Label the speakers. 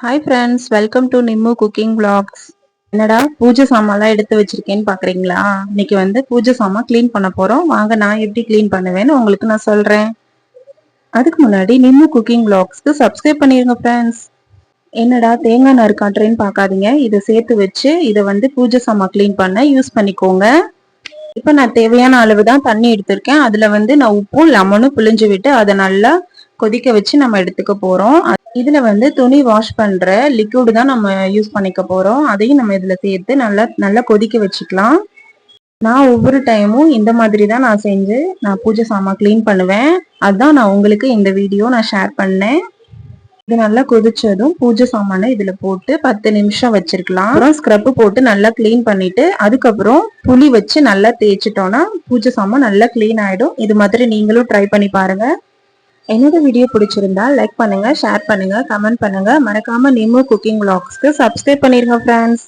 Speaker 1: Hi friends, welcome to Nimmu cooking vlogs. என்னடா பூஜை சாமான்லாம் எடுத்து வச்சிருக்கேன்னு பாக்குறீங்களா? இன்னைக்கு பூஜை சாமான் க்ளீன் பண்ண போறோம். வாங்க நான் எப்படி க்ளீன் பண்ணுவேன்னு உங்களுக்கு நான் சொல்றேன். அதுக்கு முன்னாடி நிம்மு குக்கிங் vlogsக்கு சப்ஸ்கிரைப் பண்ணிருங்க ஃப்ரெண்ட்ஸ். என்னடா தேங்காய் நார் காட்டுறேன்னு பார்க்காதீங்க. இதை சேர்த்து வச்சு இதை பூஜை சாமான் க்ளீன் பண்ண யூஸ் பண்ணிக்கோங்க. இப்போ நான் தேவையான அளவு தான் தண்ணி எடுத்திருக்கேன். அதுல நான் உப்பும் லெமனும் பிழிஞ்சு விட்டு அதை நல்லா கொதிக்க வச்சு நம்ம எடுத்துக்க போறோம். இதுல துணி வாஷ் பண்ற லிக்விட் தான் நம்ம யூஸ் பண்ணிக்க போறோம். அதையும் நம்ம இதுல சேர்த்து நல்லா நல்லா கொதிக்க வச்சுக்கலாம். நான் ஒவ்வொரு டைமும் இந்த மாதிரி தான் நான் செஞ்சு நான் பூஜை சாமான் க்ளீன் பண்ணுவேன். அதான் நான் உங்களுக்கு இந்த வீடியோ நான் ஷேர் பண்ணேன். இது நல்லா கொதிச்சதும் பூஜை சாமானை இதுல போட்டு 10 நிமிஷம் வச்சிருக்கலாம். அப்புறம் ஸ்க்ரப் போட்டு நல்லா க்ளீன் பண்ணிட்டு அதுக்கப்புறம் புளி வச்சு நல்லா தேய்ச்சிட்டோம்னா பூஜை சாமான் நல்லா க்ளீன் ஆயிடும். இது மாதிரி நீங்களும் ட்ரை பண்ணி பாருங்க. என்னோட வீடியோ பிடிச்சிருந்தா லைக் பண்ணுங்க, ஷேர் பண்ணுங்க, கமெண்ட் பண்ணுங்க. மறக்காம நிம்மு குக்கிங் vlogsக்கு சப்ஸ்கிரைப் பண்ணிருங்க ஃப்ரெண்ட்ஸ்.